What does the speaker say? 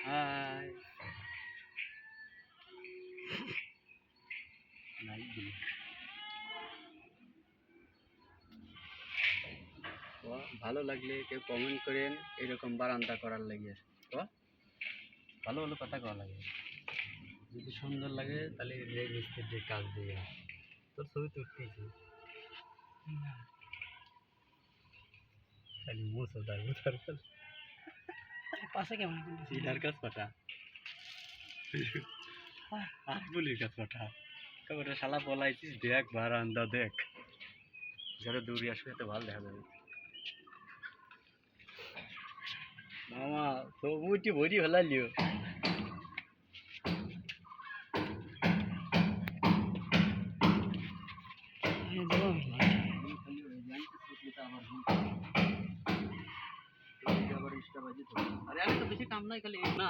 high নাই দিল ভালো লাগলে কেউ কমেন্ট করেন এরকম বারান্দা করার লাগে তো ভালো ভালো কথা কওয়া লাগে যদি সুন্দর লাগে তাহলে মিস্ত্রির কাজ দিয়ে তোর ছবি তুলতেছি খালি মুছো তার পাশে কেমন সিলার কাজ পাঠা আর বলির কাজ পাঠা তারপরে শালা বলাইছিস দেখ বারান্দা দেখ যারা দূরে আসবে তো ভালো দেখা যাবে মামা সবুটি ভরি ফেলালিও আরে আমি তো বেশি কাম নাই খালি না